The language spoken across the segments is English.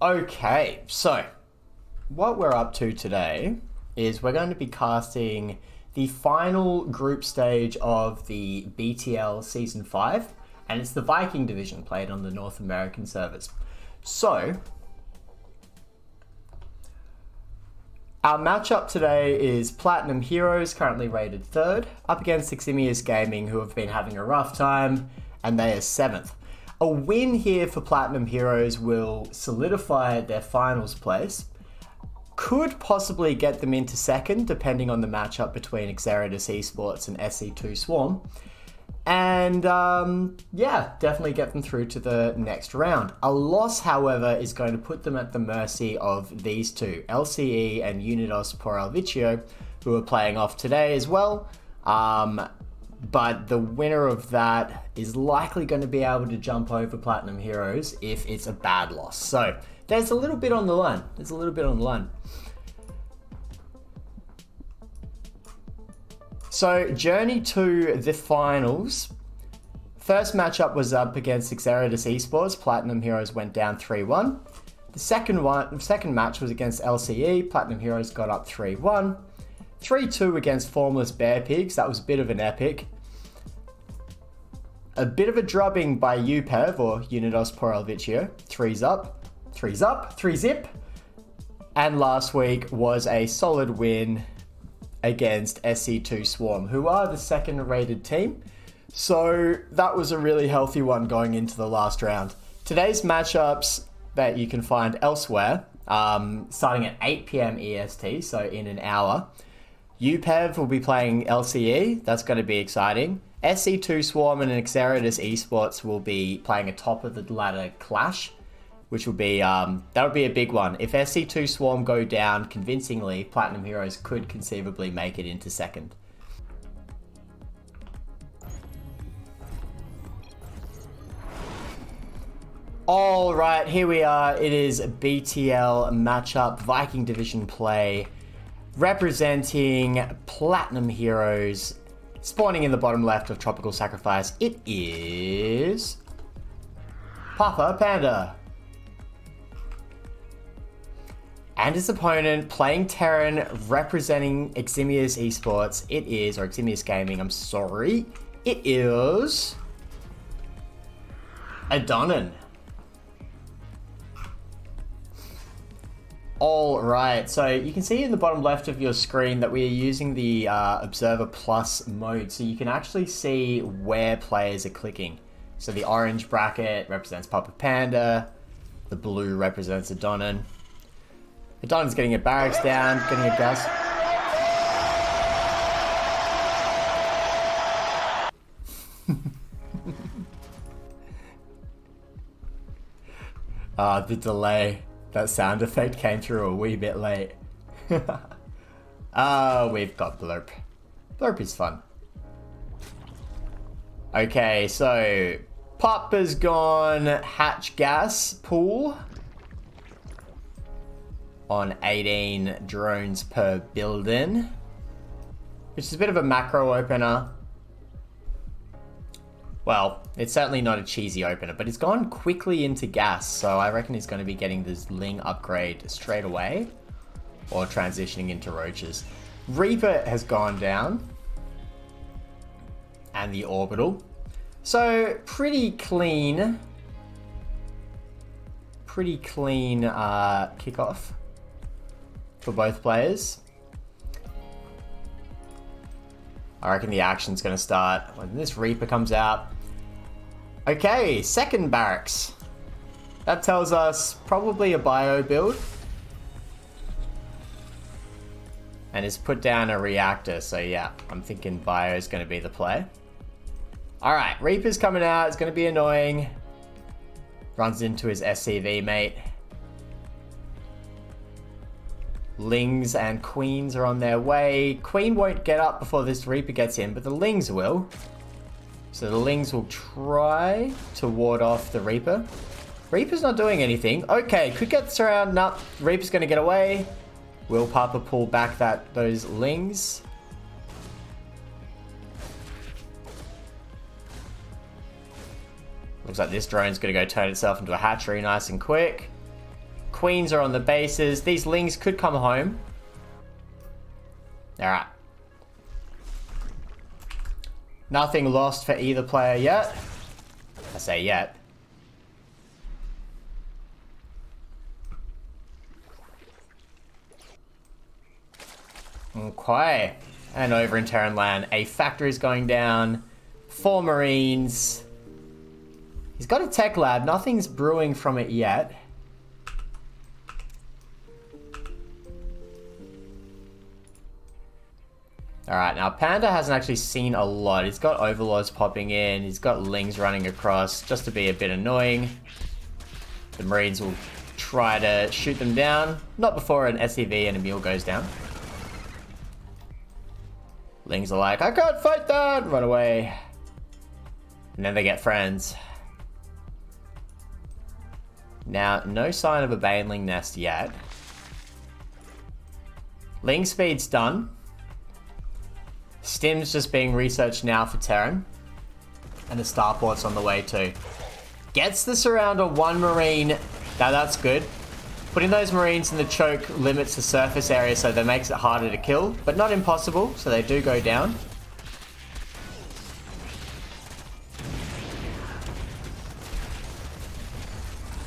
Okay, so what we're up to today is we're going to be casting the final group stage of the BTL Season 5, and it's the Viking Division played on the North American servers. So, our matchup today is Platinum Heroes, currently rated 3rd, up against eXimius Gaming, who have been having a rough time, and they are 7th. A win here for Platinum Heroes will solidify their finals place. Could possibly get them into 2nd, depending on the matchup between eXimius Esports and SC2 Swarm. And yeah, definitely get them through to the next round. A loss, however, is going to put them at the mercy of these two, LCE and Unidos por el Vicio, who are playing off today as well. But the winner of that is likely going to be able to jump over Platinum Heroes if it's a bad loss. So there's a little bit on the line. So journey to the finals. First matchup was up against eXimius Esports. Platinum Heroes went down 3-1. The second match was against LCE. Platinum Heroes got up 3-1. 3-2 against Formless Bear Pigs. That was a bit of an epic. A bit of a drubbing by UPEV, or Unidos por el Vicio. 3-zip. And last week was a solid win against SC2 Swarm, who are the 2nd rated team. So that was a really healthy one going into the last round. Today's matchups that you can find elsewhere, starting at 8 PM EST, so in an hour. UPEV will be playing LCE. That's going to be exciting. SC2 Swarm and eXimius Esports will be playing a top of the ladder clash, which will be that would be a big one. If SC2 Swarm go down convincingly, Platinum Heroes could conceivably make it into 2nd. All right, here we are. It is BTL matchup, Viking Division play, representing Platinum Heroes. Spawning in the bottom left of Tropical Sacrifice, it is Papa Panda. And his opponent, playing Terran, representing eXimius Esports, it is, or eXimius Gaming, I'm sorry, it is Adonan. All right, so you can see in the bottom left of your screen that we are using the Observer Plus mode, so you can actually see where players are clicking. So the orange bracket represents Papa Panda, the blue represents Adonan. Adonan's getting a barracks down, getting a gas. The delay. That sound effect came through a wee bit late. We've got Blurp. Blurp is fun. Okay, so Papa's gone hatch gas pool on 18 drones per building, which is a bit of a macro opener. Well, it's certainly not a cheesy opener, but it's gone quickly into gas, so I reckon he's going to be getting this Ling upgrade straight away, or transitioning into roaches. Reaper has gone down, and the orbital. So, pretty clean kickoff for both players. I reckon the action's going to start when this Reaper comes out. Okay, 2nd barracks. That tells us probably a bio build. And it's put down a reactor, so yeah, I'm thinking bio is going to be the play. Alright, Reaper's coming out, it's going to be annoying. Runs into his SCV mate. Lings and Queens are on their way. Queen won't get up before this Reaper gets in, but the Lings will. So the Lings will try to ward off the Reaper. Reaper's not doing anything. Okay, could get this around. No, Reaper's going to get away. Will Papa pull back those Lings? Looks like this drone's going to go turn itself into a hatchery nice and quick. Queens are on the bases. These Lings could come home. Alright. Nothing lost for either player yet. I say yet. Okay. And over in Terran land, a factory is going down. 4 Marines. He's got a tech lab. Nothing's brewing from it yet. Alright, now Panda hasn't actually seen a lot. He's got Overlords popping in. He's got Lings running across just to be a bit annoying. The Marines will try to shoot them down. Not before an SCV and a Mule goes down. Lings are like, I can't fight that! Run away. And then they get friends. Now, no sign of a Baneling nest yet. Ling speed's done. Stim's just being researched now for Terran. And the starport's on the way too. Gets the surrounder 1 Marine. Now that's good. Putting those Marines in the choke limits the surface area, so that makes it harder to kill. But not impossible, so they do go down.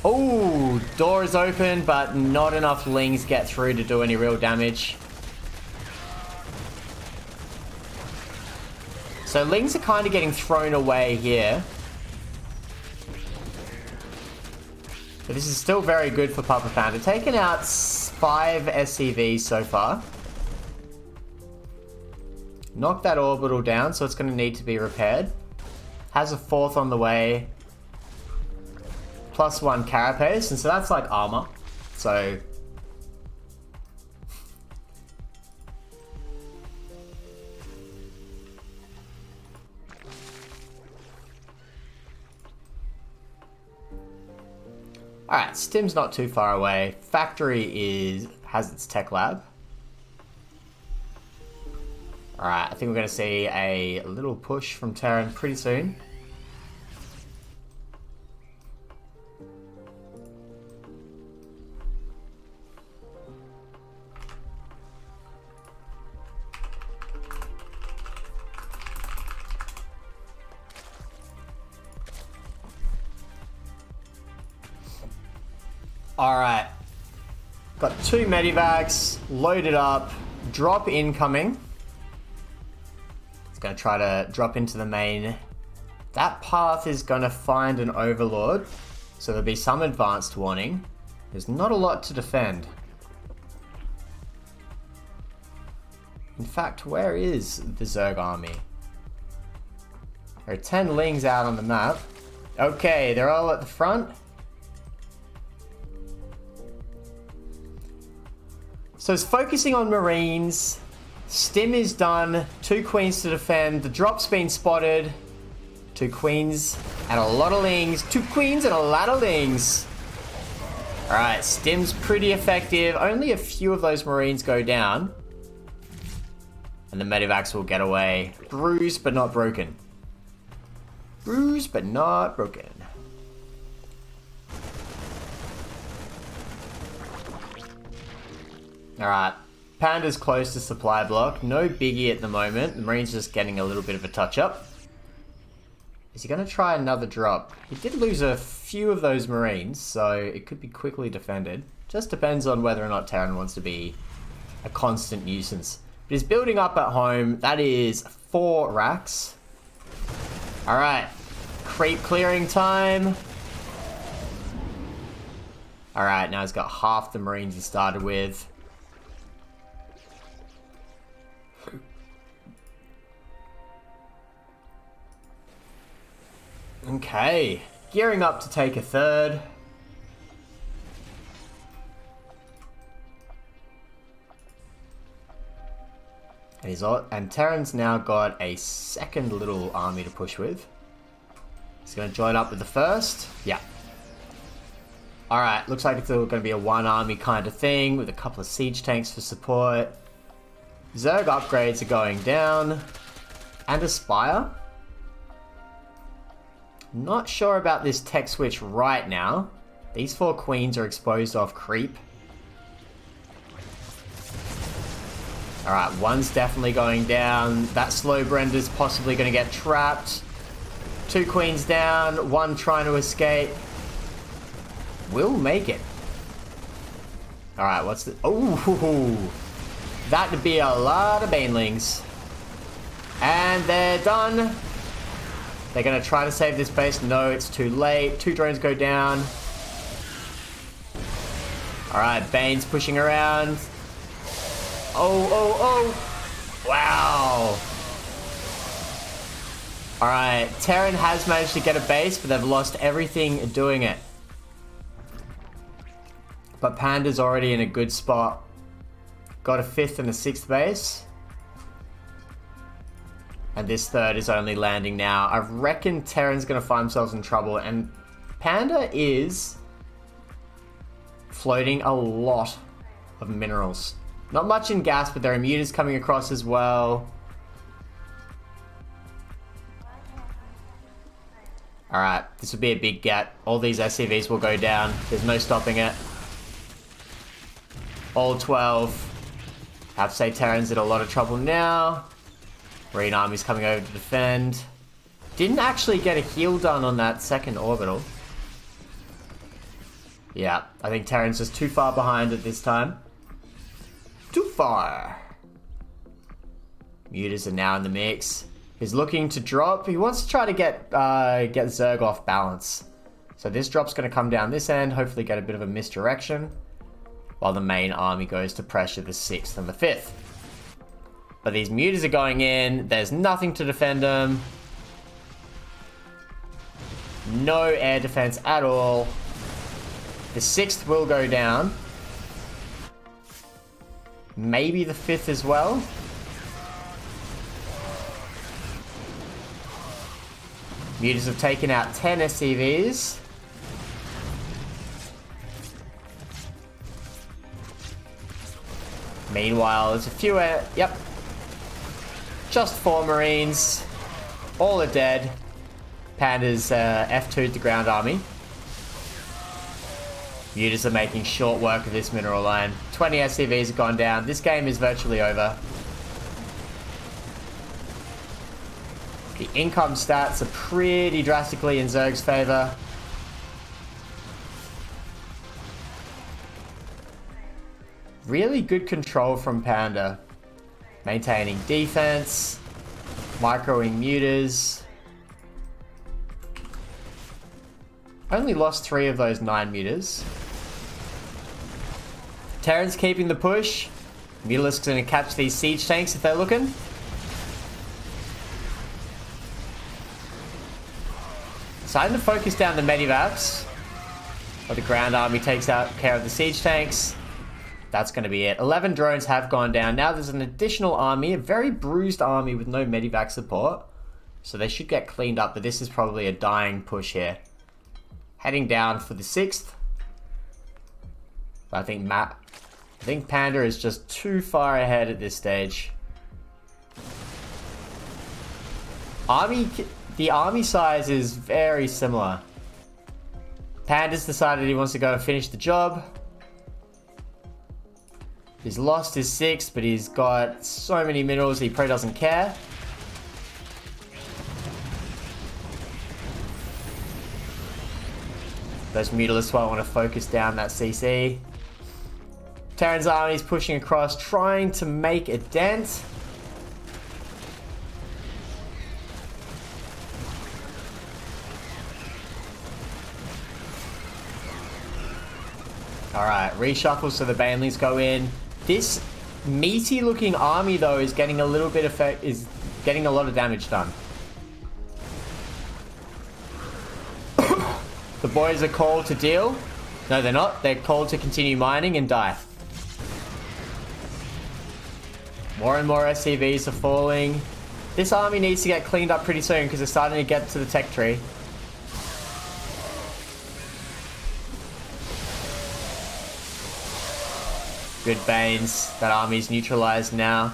Oh, door is open, but not enough Lings get through to do any real damage. So Lings are kind of getting thrown away here. But this is still very good for Papa Panda. Taken out 5 SCVs so far. Knocked that orbital down, so it's going to need to be repaired. Has a 4th on the way. +1 carapace, and so that's like armor. So alright, Stim's not too far away. Factory has its tech lab. Alright, I think we're going to see a little push from Terran pretty soon. Alright, got 2 medivacs, loaded up, drop incoming. It's going to try to drop into the main. That path is going to find an Overlord, so there'll be some advanced warning. There's not a lot to defend. In fact, where is the Zerg army? There are 10 Lings out on the map. Okay, they're all at the front. So it's focusing on Marines. Stim is done. 2 Queens to defend. The drop's been spotted. 2 Queens and a lot of Lings. 2 Queens and a lot of Lings. Alright, Stim's pretty effective. Only a few of those Marines go down. And the medivacs will get away. Bruised but not broken. Bruised but not broken. Alright, Panda's close to supply block. No biggie at the moment. The Marine's just getting a little bit of a touch-up. Is he going to try another drop? He did lose a few of those Marines, so it could be quickly defended. Just depends on whether or not Terran wants to be a constant nuisance. But he's building up at home. That is 4 racks. Alright, creep clearing time. Alright, now he's got half the Marines he started with. Okay, gearing up to take a 3rd. And Terran's now got a 2nd little army to push with. He's going to join up with the 1st. Yeah. Alright, looks like it's going to be a 1 army kind of thing with a couple of siege tanks for support. Zerg upgrades are going down. And a Spire. Not sure about this tech switch right now. These 4 queens are exposed off creep. Alright, one's definitely going down. That slow Brender's possibly going to get trapped. 2 queens down, 1 trying to escape. Will make it. Alright, what's the... Oh, that'd be a lot of banelings. And they're done. They're going to try to save this base. No, it's too late. 2 drones go down. Alright, Bane's pushing around. Oh. Wow. Alright, Terran has managed to get a base, but they've lost everything doing it. But Panda's already in a good spot. Got a 5th and a 6th base. And this 3rd is only landing now. I reckon Terran's going to find themselves in trouble. And Panda is floating a lot of minerals. Not much in gas, but there are mutas coming across as well. Alright, this would be a big get. All these SCVs will go down. There's no stopping it. All 12. I have to say Terran's in a lot of trouble now. Marine Army's coming over to defend. Didn't actually get a heal done on that 2nd orbital. Yeah, I think Terran's just too far behind at this time. Too far. Mutas are now in the mix. He's looking to drop. He wants to try to get Zerg off balance. So this drop's going to come down this end, hopefully get a bit of a misdirection, while the main army goes to pressure the 6th and the 5th. But these mutas are going in. There's nothing to defend them. No air defense at all. The 6th will go down. Maybe the 5th as well. Mutas have taken out 10 SCVs. Meanwhile, there's a few... yep. Just 4 Marines. All are dead. Panda's F2'd the ground army. Mutas are making short work of this mineral line. 20 SCVs have gone down. This game is virtually over. The income stats are pretty drastically in Zerg's favor. Really good control from Panda. Maintaining defense. Microing mutas. Only lost 3 of those 9 mutas. Terran's keeping the push. Mutalisk's going to catch these siege tanks if they're looking. Starting to focus down the medivacs. While the ground army takes care of the siege tanks. That's going to be it. 11 drones have gone down. Now there's an additional army, a very bruised army with no medivac support. So they should get cleaned up, but this is probably a dying push here. Heading down for the 6th. But I think Panda is just too far ahead at this stage. The army size is very similar. Panda's decided he wants to go and finish the job. He's lost his 6th, but he's got so many minerals he probably doesn't care. Those mutalists won't want to focus down that CC. Terran's army's pushing across, trying to make a dent. Alright, reshuffle so the banelings go in. This meaty looking army though is getting a little bit is getting a lot of damage done. The boys are called to deal. No, they're not. They're called to continue mining and die. More and more SCVs are falling. This army needs to get cleaned up pretty soon because they're starting to get to the tech tree. Good Banes. That army's neutralized now.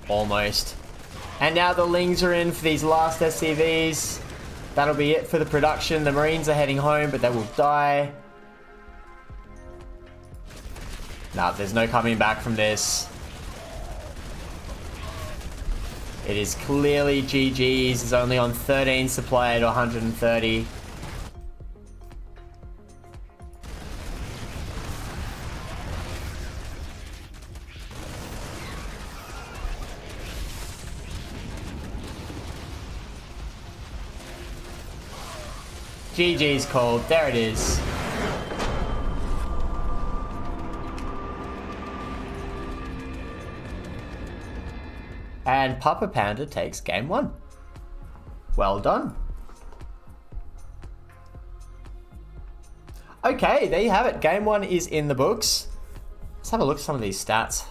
Almost. And now the Lings are in for these last SCVs. That'll be it for the production. The Marines are heading home, but they will die. Nah, there's no coming back from this. It is clearly GG's. It's only on 13 supply at 130. GG's called. There it is. And Papa Panda takes game 1. Well done. Okay, there you have it. Game 1 is in the books. Let's have a look at some of these stats.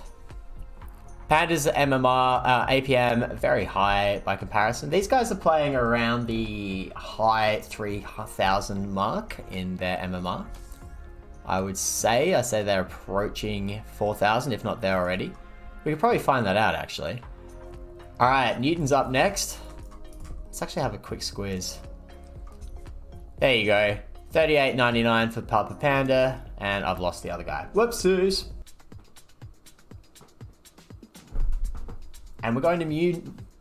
Panda's MMR, APM, very high by comparison. These guys are playing around the high 3,000 mark in their MMR. I would say, they're approaching 4,000, if not there already. We could probably find that out, actually. All right, Newton's up next. Let's actually have a quick squiz. There you go. 38.99 for Papa Panda, and I've lost the other guy. Whoopsies. And we're going to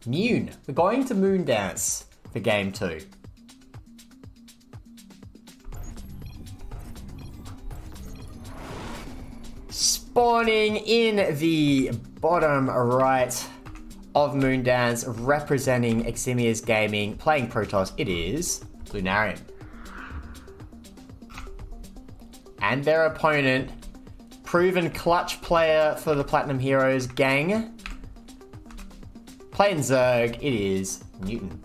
We're going to Moon Dance for game 2. Spawning in the bottom right of Moon Dance, representing eXimius Gaming, playing Protoss, it is Lunarian. And their opponent, proven clutch player for the Platinum Heroes gang, playing Zerg, it is Newton.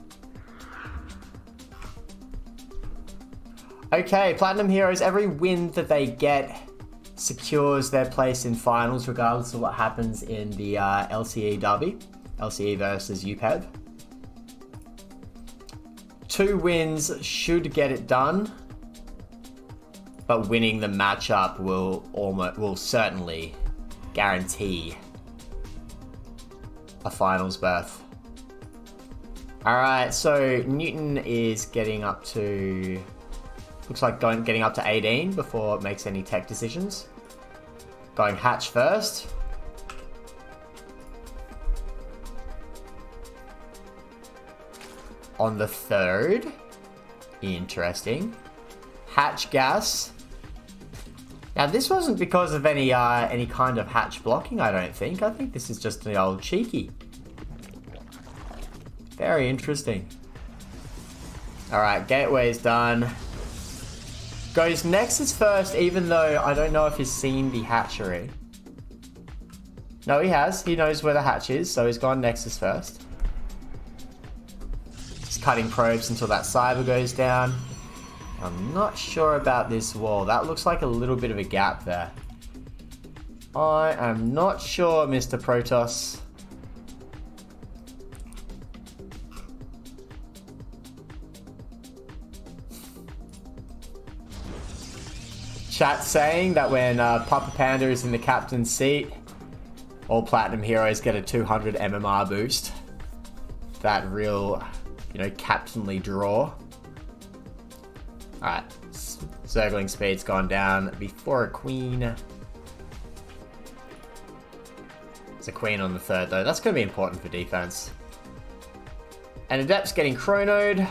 Okay, Platinum Heroes, every win that they get secures their place in finals, regardless of what happens in the LCE derby. LCE versus UPEB. 2 wins should get it done, but winning the matchup will certainly guarantee a finals berth. Alright, so Newton is getting up to... looks like getting up to 18 before it makes any tech decisions. Going hatch first. On the 3rd. Interesting. Hatch gas. Now this wasn't because of any kind of hatch blocking, I don't think. I think this is just an old cheeky. Very interesting. Alright, gateway's done. Goes Nexus first, even though I don't know if he's seen the hatchery. No, he has. He knows where the hatch is, so he's gone Nexus first. Just cutting probes until that cyber goes down. I'm not sure about this wall. That looks like a little bit of a gap there. I am not sure, Mr. Protoss. Chat saying that when Papa Panda is in the captain's seat, all Platinum Heroes get a 200 MMR boost. That real, captainly draw. Alright, Zergling speed's gone down before a queen. There's a queen on the 3rd though, that's going to be important for defense. And Adept's getting chronoed.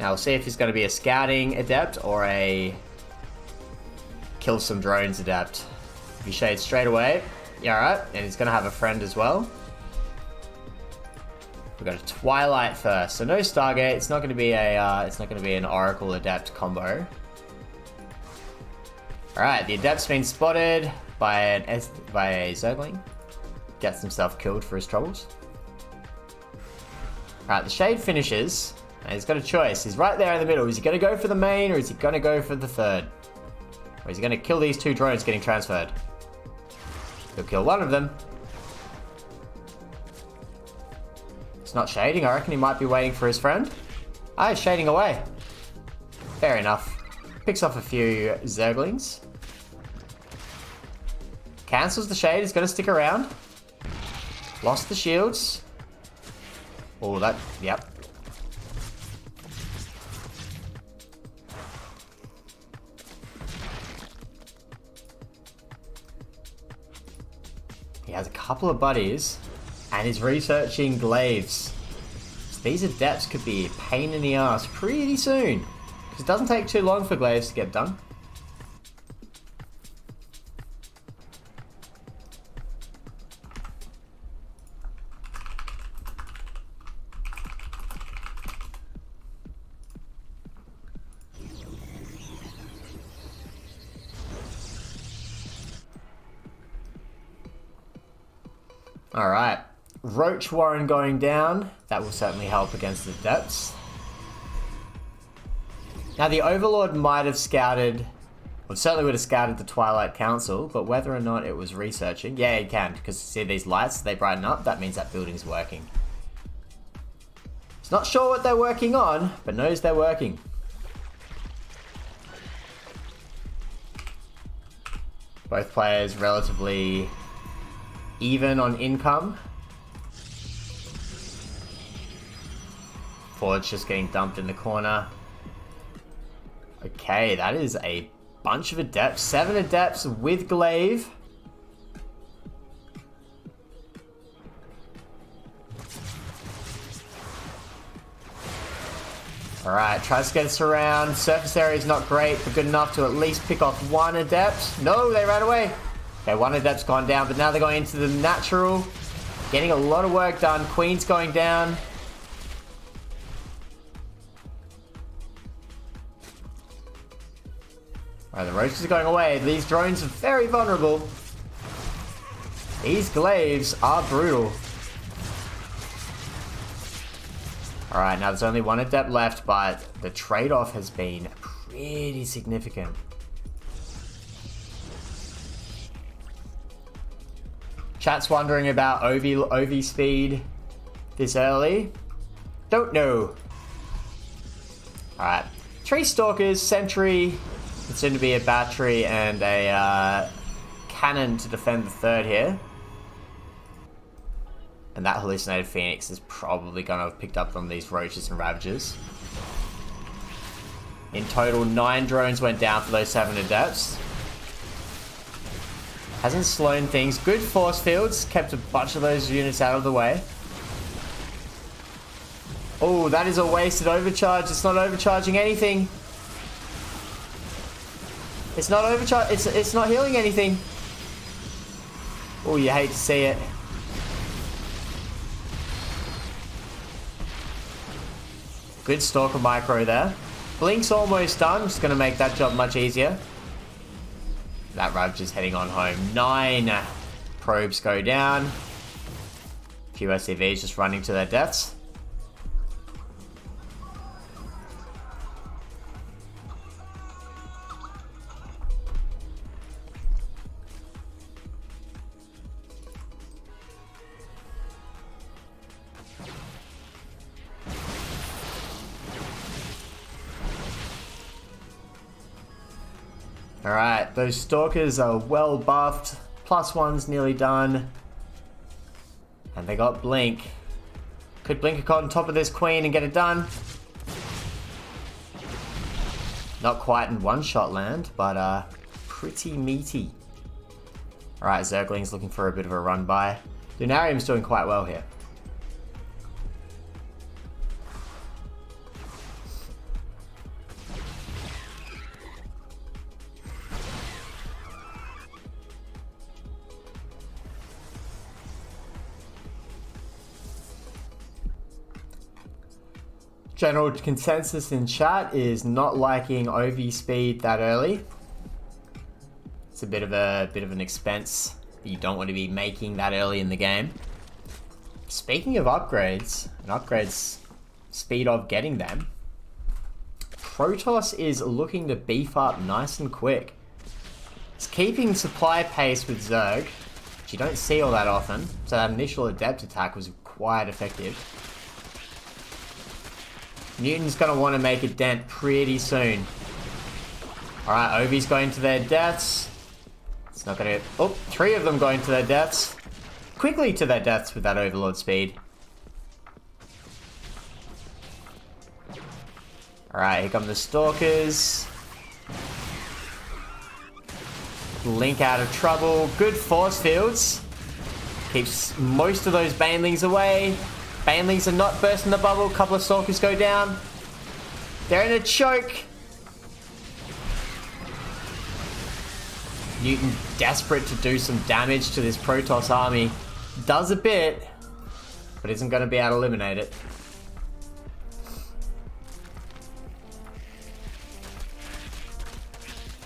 Now we'll see if he's going to be a scouting Adept or a kill some drones Adept. If he shades straight away, yeah, alright, and he's going to have a friend as well. We've got a Twilight first, so no Stargate. It's not going to be an Oracle Adept combo. All right, the Adept's been spotted by a Zergling. Gets himself killed for his troubles. All right, the Shade finishes, and he's got a choice. He's right there in the middle. Is he going to go for the main, or is he going to go for the 3rd? Or is he going to kill these 2 drones getting transferred? He'll kill one of them. It's not shading. I reckon he might be waiting for his friend. Ah, he's shading away. Fair enough. Picks off a few Zerglings. Cancels the shade. He's going to stick around. Lost the shields. Oh, that, yep. He has a couple of buddies, and he's researching glaives. So these adepts could be a pain in the ass pretty soon, because it doesn't take too long for glaives to get done. Alright, Roach Warren going down. That will certainly help against the depths. Now the Overlord might have scouted, well certainly would have scouted the Twilight Council, but whether or not it was researching, yeah he can, because see these lights, they brighten up, that means that building's working. He's not sure what they're working on, but knows they're working. Both players relatively even on income. Forge just getting dumped in the corner. Okay, that is a bunch of adepts. 7 adepts with glaive. Alright, tries to get us around. Surface area is not great, but good enough to at least pick off 1 adept. No, they ran away. Okay, 1 adept's gone down, but now they're going into the natural. Getting a lot of work done. Queen's going down. Alright, the roaches are going away. These drones are very vulnerable. These glaives are brutal. Alright, now there's only 1 adept left, but the trade-off has been pretty significant. Chat's wondering about OV speed this early. Don't know. Alright. 3 Stalkers, Sentry, it's soon to be a battery, and a cannon to defend the 3rd here. And that hallucinated Phoenix is probably going to have picked up on these Roaches and Ravagers. In total, 9 drones went down for those 7 adepts. Hasn't slowed things. Good force fields. Kept a bunch of those units out of the way. Oh, that is a wasted overcharge. It's not overcharging anything. It's not overcharge. It's not healing anything. Oh, you hate to see it. Good Stalker micro there. Blink's almost done. Just going to make that job much easier. That Ravager's heading on home. 9 probes go down. A few SCVs just running to their deaths. Alright, those Stalkers are well buffed. +1's nearly done. And they got Blink. Could Blink on top of this Queen and get it done? Not quite in one-shot land, but pretty meaty. Alright, Zergling's looking for a bit of a run by. Lunarium's doing quite well here. General consensus in chat is not liking OV speed that early. It's a bit of an expense that you don't want to be making that early in the game. Speaking of upgrades, and upgrades speed of getting them, Protoss is looking to beef up nice and quick. It's keeping supply pace with Zerg, which you don't see all that often, so that initial adept attack was quite effective. Newton's going to want to make a dent pretty soon. Alright, Ovi's going to their deaths. It's not going to... Oh, 3 of them going to their deaths. Quickly to their deaths with that Overlord speed. Alright, here come the Stalkers. Link out of trouble. Good force fields. Keeps most of those Banelings away. Banelings are not bursting the bubble. A couple of Stalkers go down. They're in a choke. Newton desperate to do some damage to this Protoss army. Does a bit, but isn't going to be able to eliminate it.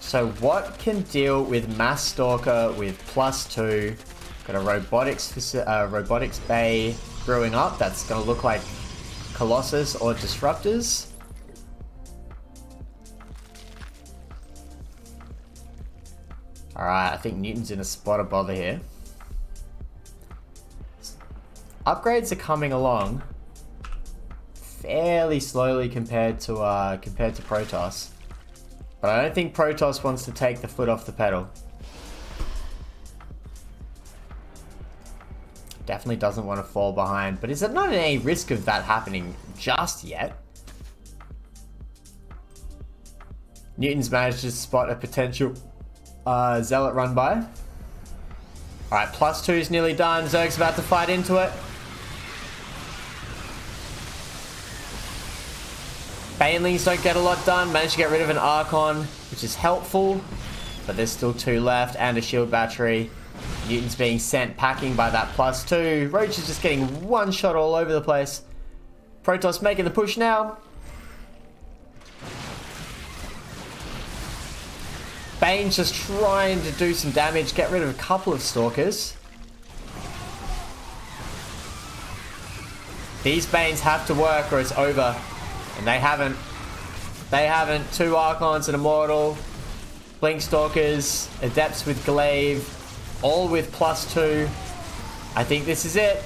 So what can deal with Mass Stalker with +2? Got a robotics bay brewing up. That's going to look like Colossus or Disruptors. Alright, I think Newton's in a spot of bother here. Upgrades are coming along fairly slowly compared to Protoss. But I don't think Protoss wants to take the foot off the pedal. Definitely doesn't want to fall behind. But is there not any risk of that happening just yet? Newton's managed to spot a potential Zealot run by. Alright, +2 is nearly done. Zerg's about to fight into it. Banelings don't get a lot done. Managed to get rid of an Archon, which is helpful. But there's still 2 left and a shield battery. Newton's being sent packing by that +2. Roach is just getting one shot all over the place. Protoss making the push now. Bane's just trying to do some damage, get rid of a couple of Stalkers. These Banes have to work or it's over. And they haven't. They haven't. 2 Archons, an Immortal, Blink Stalkers, Adepts with Glaive, all with +2. I think this is it.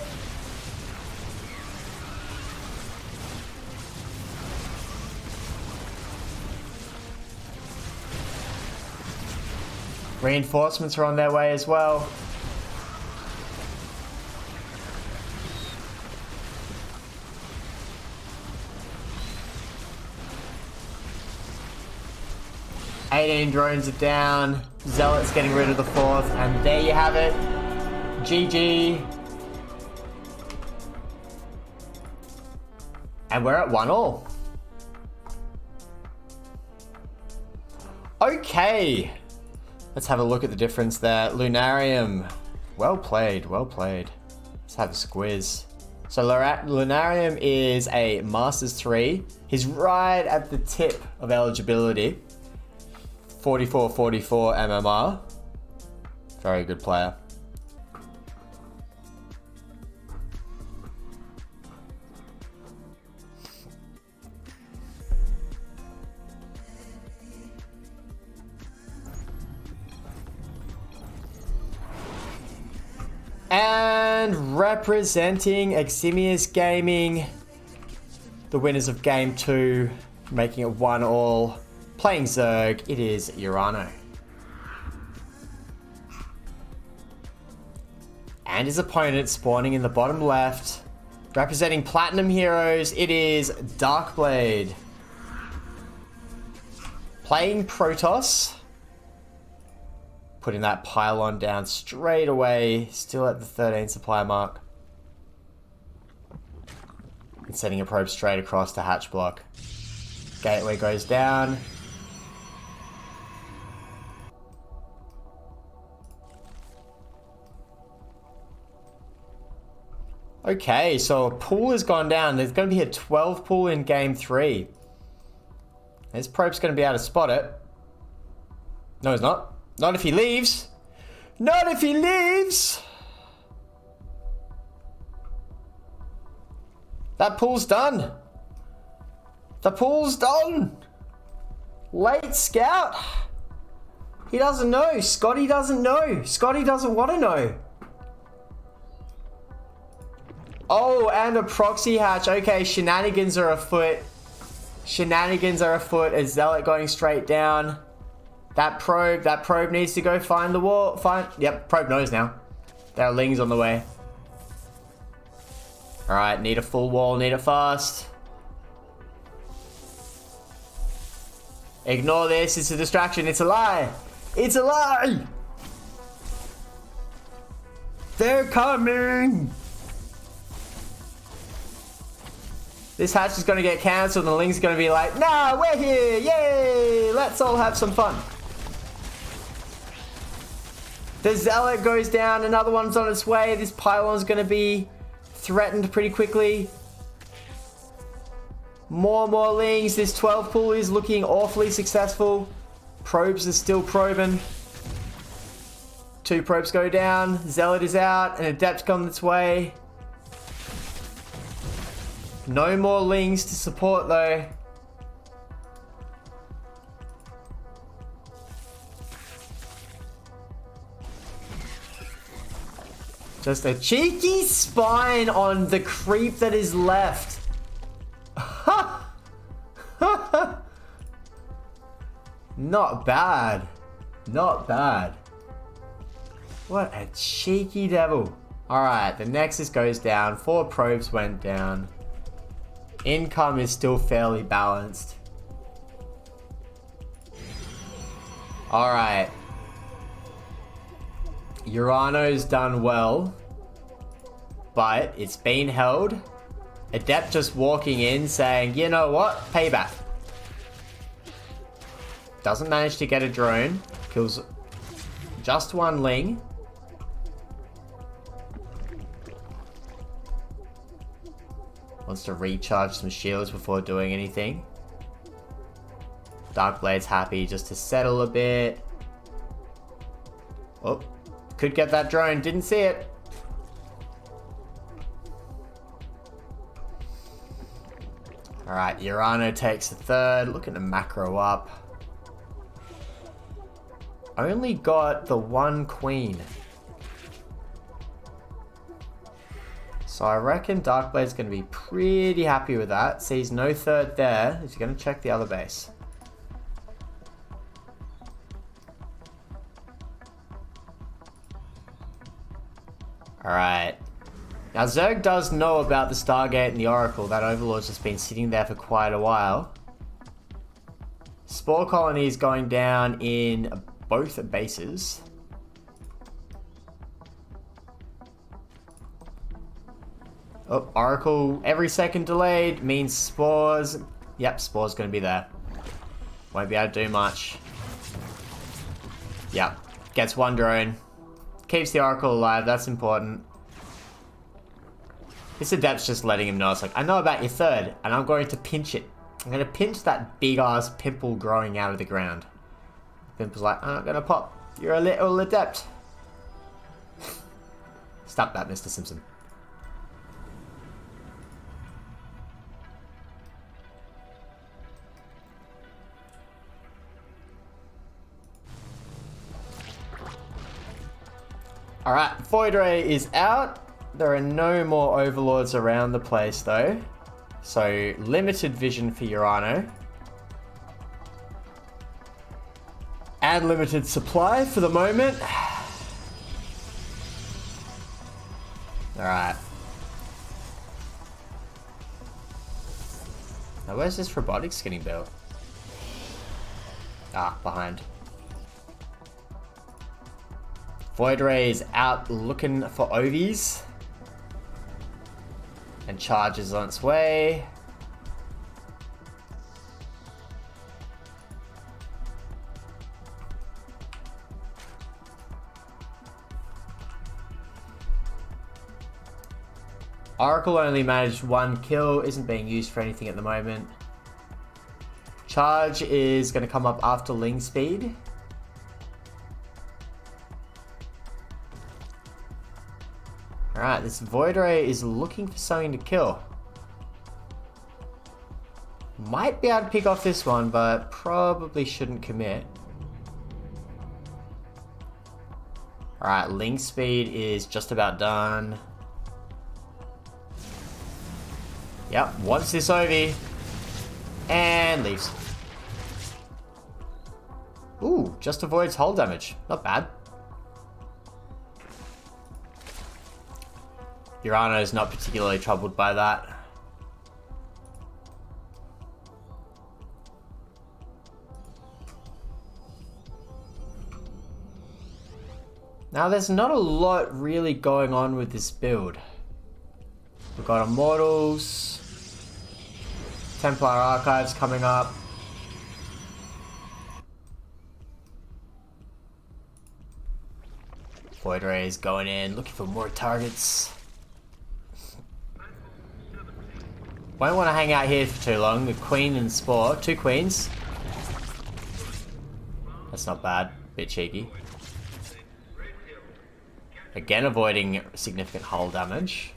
Reinforcements are on their way as well. $18 drones are down. Zealot's getting rid of the 4th. And there you have it. GG. And we're at 1-1. Okay. Let's have a look at the difference there. Lunarium. Well played, well played. Let's have a squiz. So Lunarium is a Masters 3. He's right at the tip of eligibility. 44 MMR. Very good player. And representing eXimius Gaming, the winners of Game 2, making it 1-1. Playing Zerg, it is Urano. And his opponent spawning in the bottom left, representing Platinum Heroes, it is Darkblade. Playing Protoss, putting that pylon down straight away, still at the 13 supply mark. And sending a probe straight across to hatch block. Gateway goes down. Okay, so a pool has gone down. There's going to be a 12 pool in game 3. This probe's going to be able to spot it. No, he's not. Not if he leaves. Not if he leaves. That pool's done. The pool's done. Late scout. He doesn't know. Scotty doesn't know. Scotty doesn't want to know. Oh, and a proxy hatch. Okay, shenanigans are afoot. Shenanigans are afoot. A zealot going straight down. That probe needs to go find the wall. Yep, probe knows now. There are lings on the way. Alright, need a full wall, need it fast. Ignore this. It's a distraction. It's a lie. It's a lie. They're coming. This hatch is going to get cancelled and the Ling's going to be like, nah, we're here. Yay. Let's all have some fun. The Zealot goes down. Another one's on its way. This pylon's going to be threatened pretty quickly. More Lings. This 12 pool is looking awfully successful. Probes are still probing. 2 probes go down. Zealot is out. An Adept comes its way. No more Lings to support though. Just a cheeky spine on the creep that is left. Not bad. Not bad. What a cheeky devil. Alright, the Nexus goes down. 4 probes went down. Income is still fairly balanced. Alright. Urano's done well. But it's been held. Adept just walking in saying, you know what? Payback. Doesn't manage to get a drone. Kills just 1 Ling. Wants to recharge some shields before doing anything. Darkblade's happy just to settle a bit. Oh, could get that drone. Didn't see it. Alright, Urano takes the 3rd. Looking to macro up. Only got the 1 queen. So I reckon Darkblade's going to be pretty happy with that. Sees no 3rd there. He's going to check the other base. Alright. Now Zerg does know about the Stargate and the Oracle. That Overlord's just been sitting there for quite a while. Spore Colony is going down in both bases. Oh, Oracle every second delayed means Spores. Yep, Spore's going to be there. Won't be able to do much. Yep, gets 1 drone. Keeps the Oracle alive, that's important. This Adept's just letting him know, it's like, I know about your 3rd, and I'm going to pinch it. I'm going to pinch that big-ass pimple growing out of the ground. Pimple's like, I'm not going to pop. You're a little Adept. Stop that, Mr. Simpson. Alright, Void Ray is out. There are no more Overlords around the place though. So, limited vision for Urano. And limited supply for the moment. Alright. Now where's this robotics getting built? Ah, behind. Void Ray is out looking for Ovies. And charges on its way. Oracle only managed 1 kill, isn't being used for anything at the moment. Charge is going to come up after Ling speed. Alright, this Void Ray is looking for something to kill. Might be able to pick off this one, but probably shouldn't commit. Alright, Ling speed is just about done. Yep, wants this Ovi. And leaves. Ooh, just avoids hull damage. Not bad. Urano is not particularly troubled by that. Now there's not a lot really going on with this build. We've got Immortals, Templar Archives coming up. Void Rays going in, looking for more targets. Won't want to hang out here for too long. The Queen and Spore, 2 queens. That's not bad, bit cheeky. Again avoiding significant hull damage.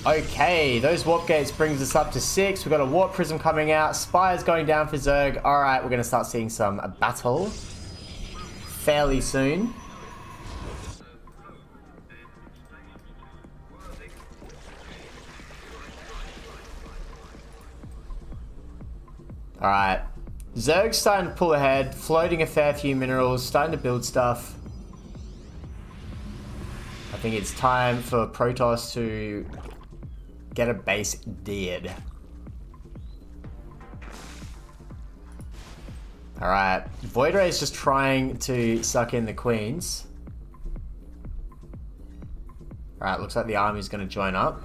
Okay, those warp gates brings us up to 6. We've got a warp prism coming out. Spire's going down for Zerg. Alright, we're going to start seeing some battle fairly soon. Alright, Zerg's starting to pull ahead, floating a fair few minerals, starting to build stuff. I think it's time for Protoss to get a base dead. Alright, Void Ray is just trying to suck in the queens. Alright, looks like the army's going to join up.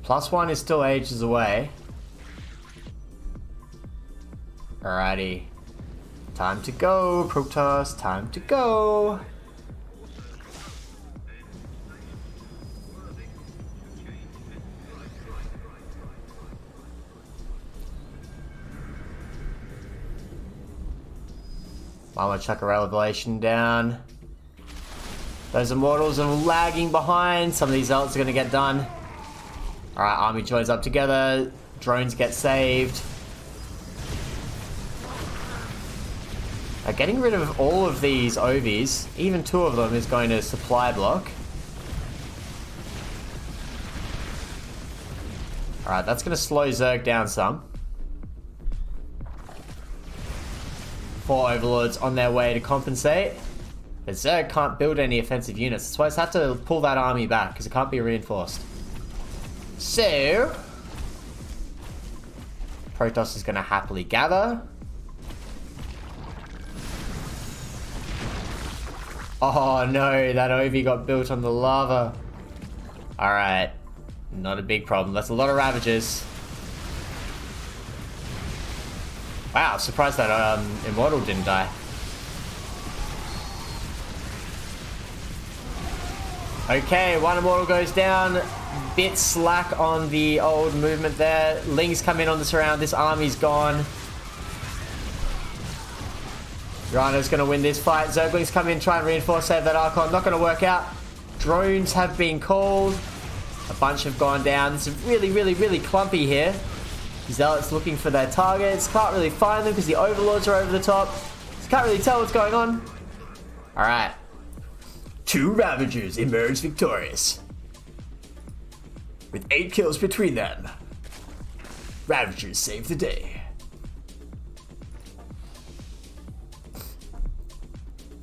+1 is still ages away. Alrighty. Time to go, Protoss, time to go. Mama chuck a revelation down. Those Immortals are lagging behind. Some of these Zealots are going to get done. Alright, army joins up together. Drones get saved. Getting rid of all of these OVs, even 2 of them, is going to supply block. Alright, that's going to slow Zerg down some. 4 Overlords on their way to compensate. But Zerg can't build any offensive units. That's why it's have to pull that army back, because it can't be reinforced. So Protoss is going to happily gather. Oh no, that OV got built on the lava. Alright, not a big problem. That's a lot of Ravagers. Wow, surprised that Immortal didn't die. Okay, 1 Immortal goes down. Bit slack on the old movement there. Lings come in on the surround. This army's gone. Rhino's going to win this fight. Zerglings come in, try and reinforce, save that Archon. Not going to work out. Drones have been called. A bunch have gone down. This is really clumpy here. Zealots looking for their targets. Can't really find them because the Overlords are over the top. Just can't really tell what's going on. Alright. 2 Ravagers emerge victorious, with 8 kills between them. Ravagers save the day.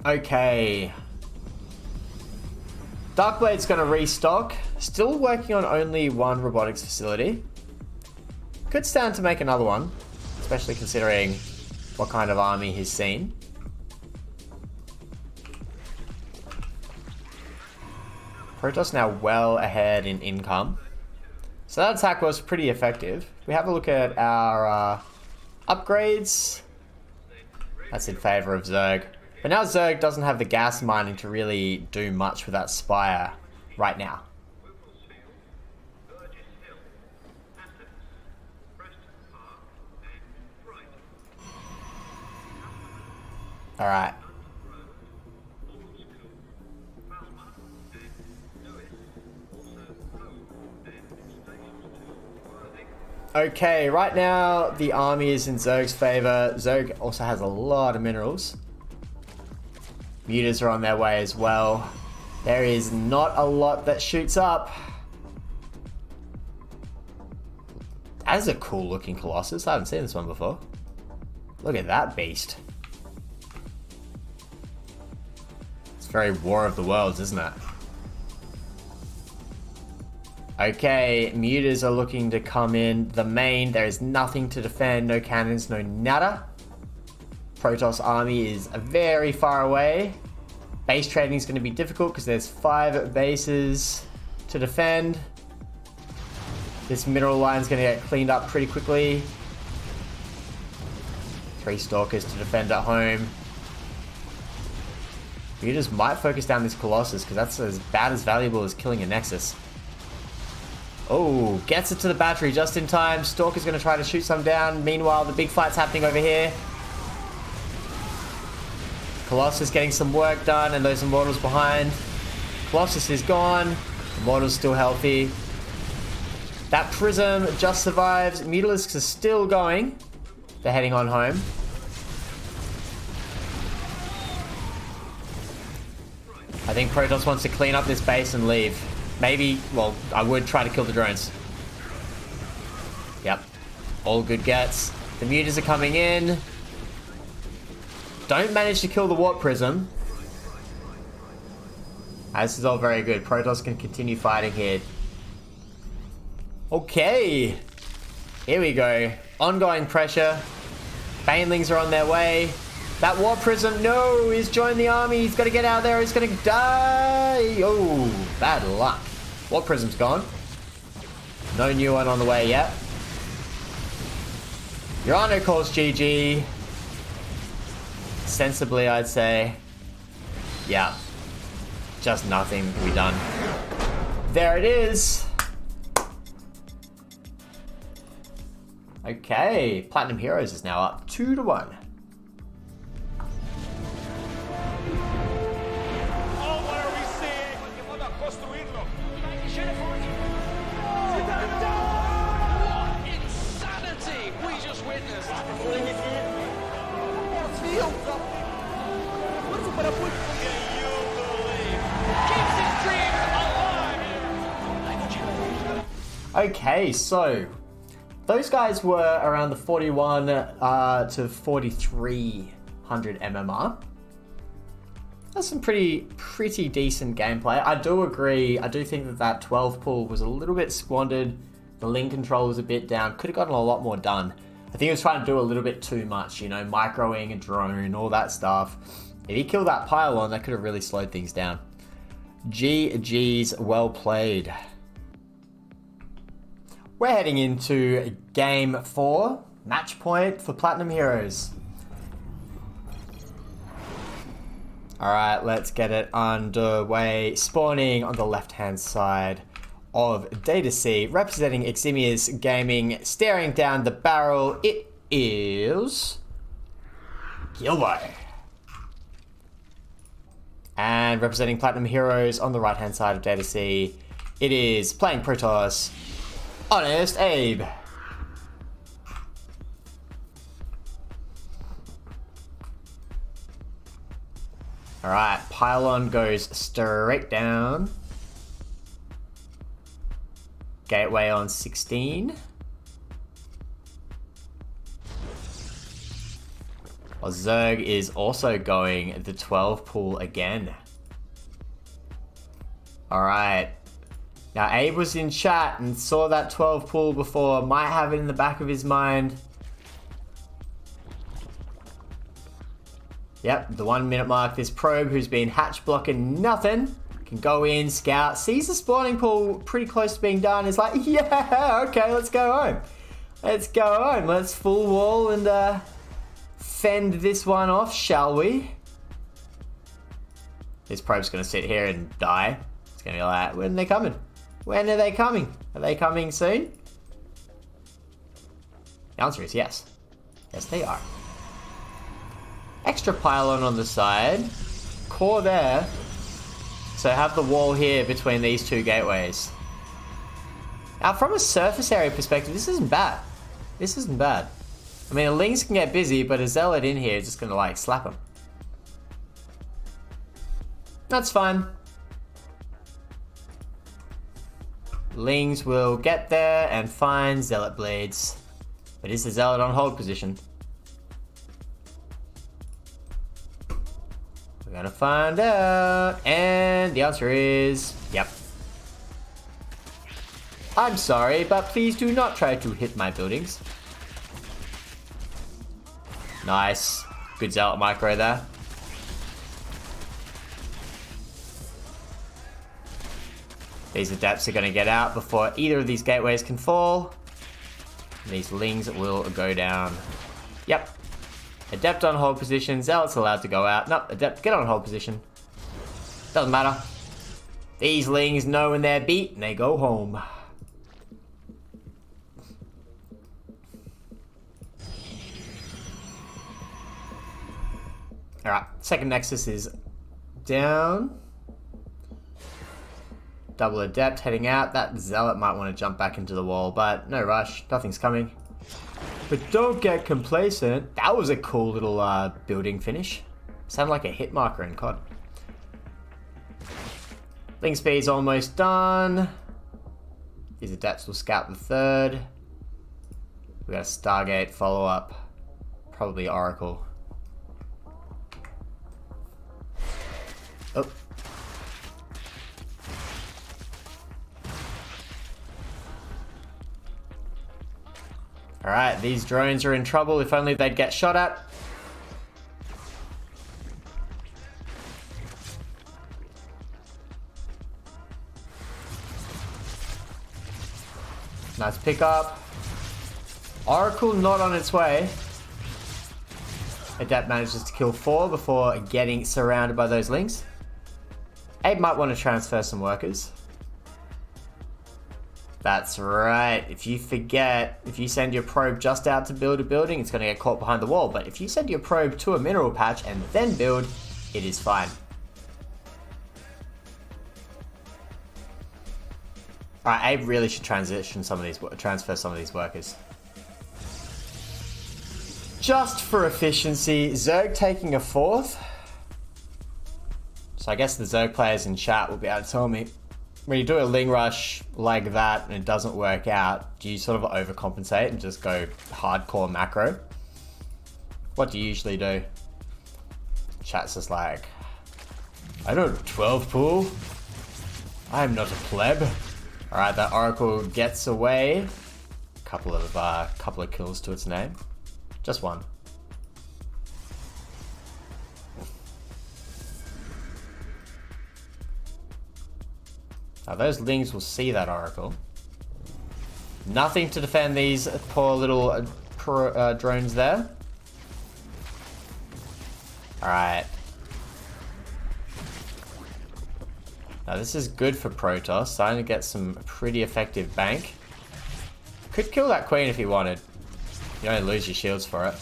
Okay. Darkblade's going to restock. Still working on only 1 robotics facility. Could stand to make another one, especially considering what kind of army he's seen. Protoss now well ahead in income. So that attack was pretty effective. We have a look at our upgrades. That's in favor of Zerg. But now Zerg doesn't have the gas mining to really do much with that Spire right now. Alright. Okay, right now the army is in Zerg's favor. Zerg also has a lot of minerals. Mutas are on their way as well. There is not a lot that shoots up. That is a cool looking Colossus. I haven't seen this one before. Look at that beast. It's very War of the Worlds, isn't it? Okay, mutas are looking to come in the main. There is nothing to defend, no cannons, no nada. Protoss army is very far away. Base trading is going to be difficult because there's 5 bases to defend. This mineral line is going to get cleaned up pretty quickly. 3 stalkers to defend at home. Mutas might focus down this Colossus because that's as bad as valuable as killing a Nexus. Oh, gets it to the battery just in time. Stalker's going to try to shoot some down. Meanwhile, the big fight's happening over here. Colossus getting some work done, and those Immortals behind. Colossus is gone. Immortal's still healthy. That Prism just survives. Mutalisks are still going. They're heading on home. I think Protoss wants to clean up this base and leave. Maybe, well, I would try to kill the drones. Yep. All good gets. The mutas are coming in. Don't manage to kill the Warp Prism. This is all very good. Protoss can continue fighting here. Okay. Here we go. Ongoing pressure. Banelings are on their way. That Warp Prism, no, he's joined the army. He's got to get out of there. He's going to die. Oh, bad luck. Warp Prism's gone. No new one on the way yet. Urano calls GG. Sensibly, I'd say. Yeah. Just nothing to be done. There it is. Okay. Platinum Heroes is now up 2-1. Okay, so those guys were around the 41 to 4300 MMR. That's some pretty decent gameplay. I do agree. I do think that 12 pull was a little bit squandered. The link control was a bit down. Could have gotten a lot more done. I think he was trying to do a little bit too much, you know, microing a drone, all that stuff. If he killed that pylon, that could have really slowed things down. GG's, well played. We're heading into game 4, match point for Platinum Heroes. Alright, let's get it underway. Spawning on the left-hand side of Data C, representing eXimius Gaming, staring down the barrel, it is Gilbo. And representing Platinum Heroes on the right-hand side of Data C, it is playing Protoss, Honest Abe. Alright, pylon goes straight down. Gateway on 16. Well, Zerg is also going the 12 pool again. Alright. Now, Abe was in chat and saw that 12 pool before. Might have it in the back of his mind. Yep, the 1 minute mark. This probe, who's been hatch blocking nothing, can go in, scout, sees the spawning pool pretty close to being done. Is like, yeah, okay, let's go home. Let's go home. Let's full wall and fend this one off, shall we? This probe's going to sit here and die. It's going to be like, when are they coming? When are they coming? Are they coming soon? The answer is yes. Yes, they are. Extra pylon on the side. Core there. So have the wall here between these two gateways. Now, from a surface area perspective, this isn't bad. This isn't bad. I mean, the Lings can get busy, but a Zealot in here is just going to, like, slap them. That's fine. Lings will get there and find Zealot Blades. But is the Zealot on hold position? We're gonna find out. And the answer is, yep. I'm sorry, but please do not try to hit my buildings. Nice. Good zealot micro there. These adepts are going to get out before either of these gateways can fall. These lings will go down. Yep. Adept on hold position. Zealot's allowed to go out. Nope. Adept, get on hold position. Doesn't matter. These lings know when they're beat and they go home. Alright. Second Nexus is down. Double adept heading out. That zealot might want to jump back into the wall, but no rush. Nothing's coming. But don't get complacent. That was a cool little building finish. Sounded like a hit marker in COD. Link speed's almost done. These adepts will scout the third. We got a Stargate follow up. Probably Oracle. Oh. Alright, these drones are in trouble. If only they'd get shot at. Nice pickup. Oracle not on its way. Adept manages to kill 4 before getting surrounded by those links. Abe might want to transfer some workers. That's right. If you forget, if you send your probe just out to build a building, it's going to get caught behind the wall. But if you send your probe to a mineral patch and then build, it is fine. Alright, Abe really should transfer some of these workers. Just for efficiency, Zerg taking a 4th. So I guess the Zerg players in chat will be able to tell me, when you do a Ling Rush like that and it doesn't work out, do you sort of overcompensate and just go hardcore macro? What do you usually do? Chat's just like, I don't 12 pool. I am not a pleb. Alright, that Oracle gets away. Couple of kills to its name. Just one. Now those lings will see that Oracle. Nothing to defend these poor little drones there. Alright. Now this is good for Protoss. Starting to get some pretty effective bank. Could kill that queen if he wanted. You only lose your shields for it.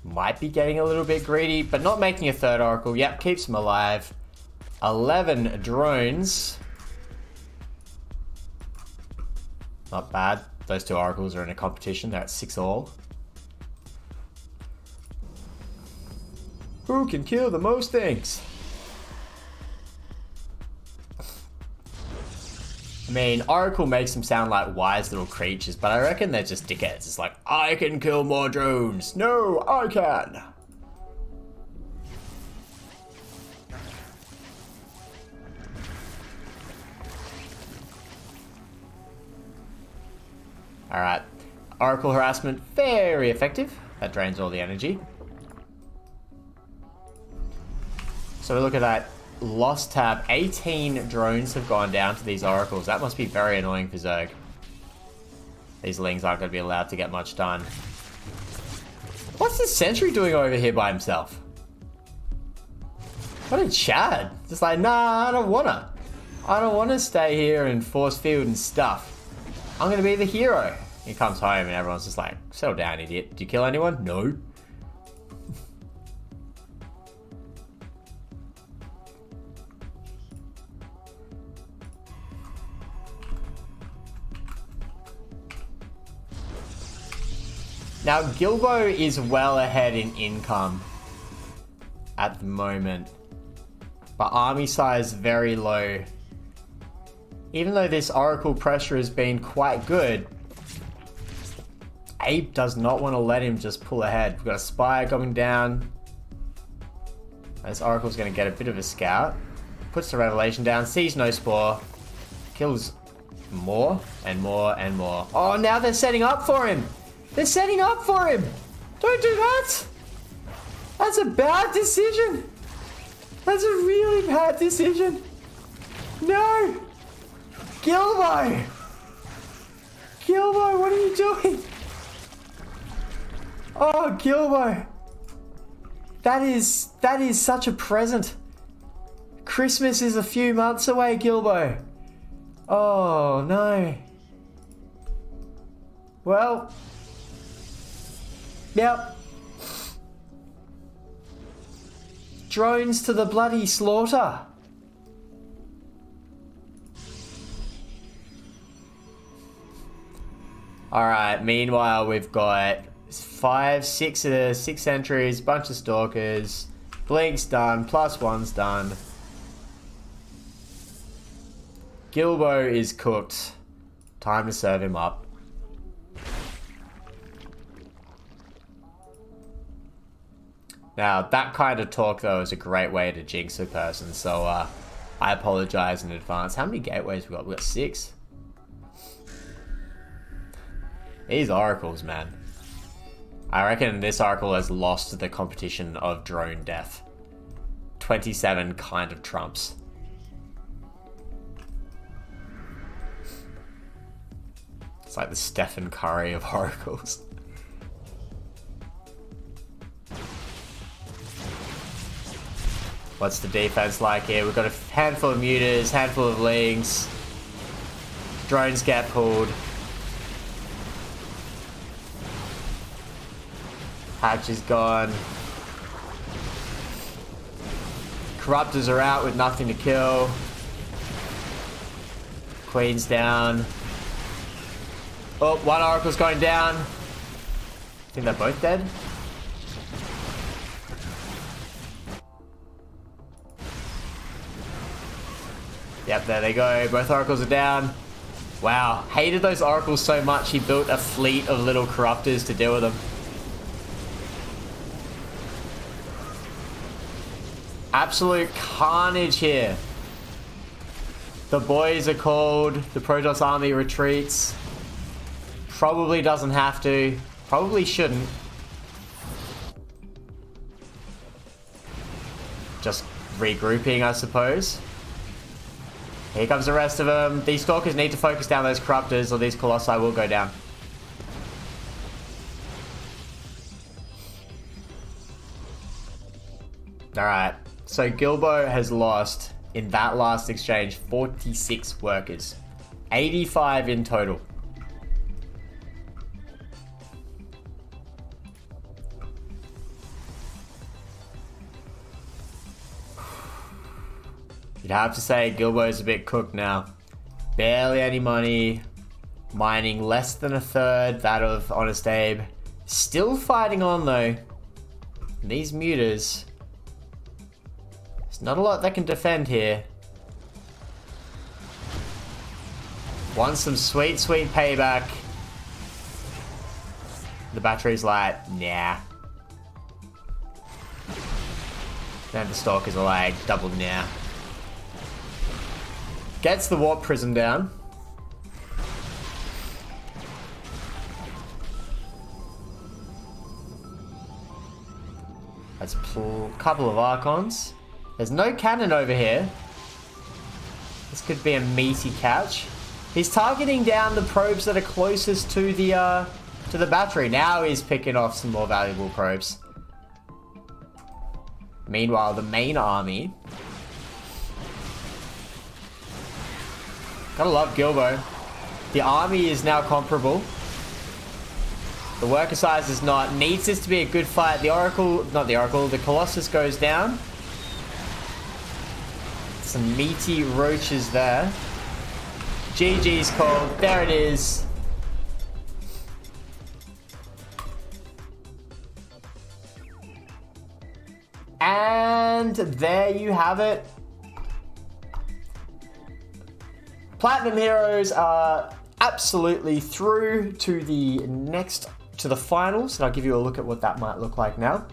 Might be getting a little bit greedy, but not making a third Oracle. Yep, keeps him alive. 11 drones. Not bad. Those two Oracles are in a competition. They're at 6 all. Who can kill the most things? I mean, Oracle makes them sound like wise little creatures, but I reckon they're just dickheads. It's like, I can kill more drones. No, I can. Alright. Oracle harassment, very effective. That drains all the energy. So we look at that. Lost tab. 18 drones have gone down to these Oracles. That must be very annoying for Zerg. These lings aren't going to be allowed to get much done. What's this sentry doing over here by himself? What a Chad. Just like, nah, I don't wanna. I don't want to stay here and force field and stuff. I'm going to be the hero. He comes home and everyone's just like, settle down, idiot. Did you kill anyone? No. Now, Gilbo is well ahead in income at the moment, but army size very low. Even though this Oracle pressure has been quite good, Ape does not want to let him just pull ahead. We've got a Spire coming down. This Oracle's going to get a bit of a scout. Puts the Revelation down, sees no Spore. Kills more and more and more. Oh, now they're setting up for him. They're setting up for him. Don't do that. That's a bad decision. That's a really bad decision. No. Gilbo. Gilbo, what are you doing? Oh, Gilbo. That is such a present. Christmas is a few months away, Gilbo. Oh, no. Well. Yep. Drones to the bloody slaughter. Alright, meanwhile we've got 6 sentries, bunch of stalkers, blink's done, +1's done. Gilbo is cooked. Time to serve him up. Now, that kind of talk, though, is a great way to jinx a person, so I apologize in advance. How many gateways we got? We got 6. These oracles, man. I reckon this oracle has lost the competition of drone death. 27 kind of trumps. It's like the Stephen Curry of oracles. What's the defense like here? We've got a handful of mutas, handful of lings. Drones get pulled. Hatch is gone. Corruptors are out with nothing to kill. Queen's down. Oh, one oracle's going down. I think they're both dead. Yep, there they go. Both oracles are down. Wow, hated those oracles so much he built a fleet of little corruptors to deal with them. Absolute carnage here. The boys are called. The Protoss army retreats. Probably doesn't have to. Probably shouldn't. Just regrouping, I suppose. Here comes the rest of them. These stalkers need to focus down those corruptors or these colossi will go down. Alright. So Gilbo has lost, in that last exchange, 46 workers. 85 in total. You'd have to say Gilbo's a bit cooked now. Barely any money. Mining less than a third that of Honest Abe. Still fighting on though. And these mutas. There's not a lot that can defend here. Want some sweet, sweet payback. The battery's like, nah. Then the stalkers are like, double nah. Gets the warp prism down. Let's pull a couple of Archons. There's no cannon over here. This could be a meaty catch. He's targeting down the probes that are closest to the battery. Now he's picking off some more valuable probes. Meanwhile, the main army. Gotta love Gilbo. The army is now comparable. The worker size is not. Needs this to be a good fight. The Oracle, not the Oracle, the Colossus goes down. Some meaty roaches there. GG's called. There it is. And there you have it. Platinum Heroes are absolutely through to the finals, and I'll give you a look at what that might look like now.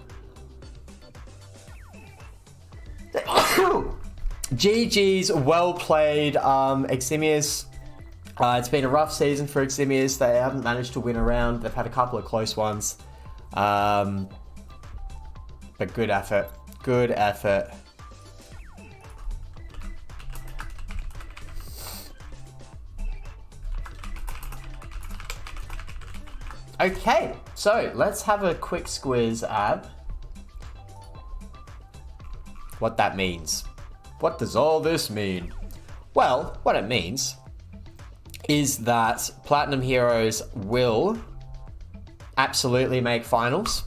GG's, well played, eXimius. It's been a rough season for eXimius. They haven't managed to win a round. They've had a couple of close ones. But good effort. Good effort. Okay, so let's have a quick squiz at what that means. What does all this mean? Well, what it means is that Platinum Heroes will absolutely make finals.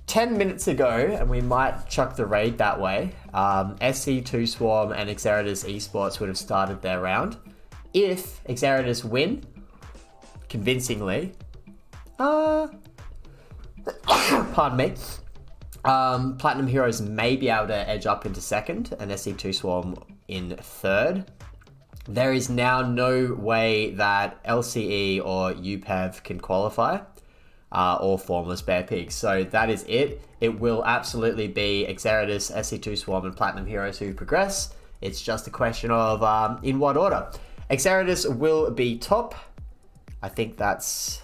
10 minutes ago, and we might chuck the raid that way, SC2 Swarm and eXimius Esports would have started their round. If eXimius win convincingly, pardon me, Platinum Heroes may be able to edge up into second and SC2 Swarm in third. There is now no way that LCE or UPEV can qualify, or Formless Bear Pigs. So that is it. It will absolutely be eXimius, SC2 Swarm, and Platinum Heroes who progress. It's just a question of in what order. eXimius will be top. I think that's,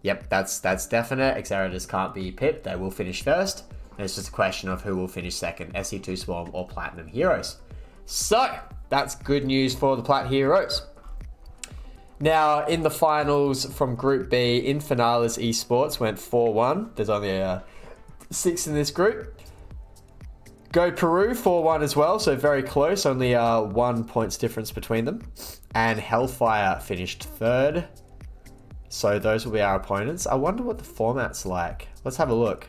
yep, that's definite. eXimius can't be pipped. They will finish first. And it's just a question of who will finish second, SC2 Swarm or Platinum Heroes. So that's good news for the Plat Heroes. Now, in the finals from Group B, Infernales Esports went 4-1. There's only 6 in this group. Go Peru 4-1 as well, so very close. Only 1 points difference between them. And Hellfire finished third. So those will be our opponents. I wonder what the format's like. Let's have a look.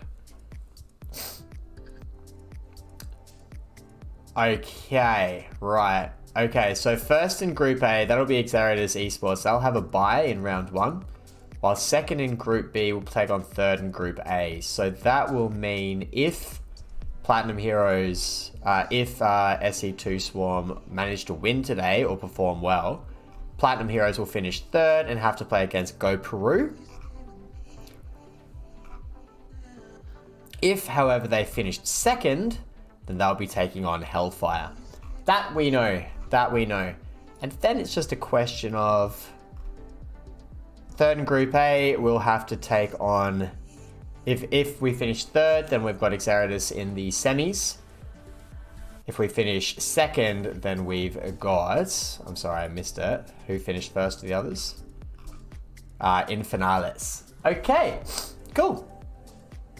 Okay, right. Okay, so first in Group A, that'll be eXimius Esports. They'll have a bye in round 1, while second in Group B will take on third in Group A. So that will mean if Platinum Heroes, if SC2 Swarm manage to win today or perform well, Platinum Heroes will finish third and have to play against Go Peru. If, however, they finished second, then they'll be taking on Hellfire. That we know. That we know. And then it's just a question of third in Group A, we'll have to take on, if we finish third, then we've got eXimius in the semis. If we finish second, then we've got, I'm sorry, I missed it. Who finished first of the others? Infernales. Okay, cool.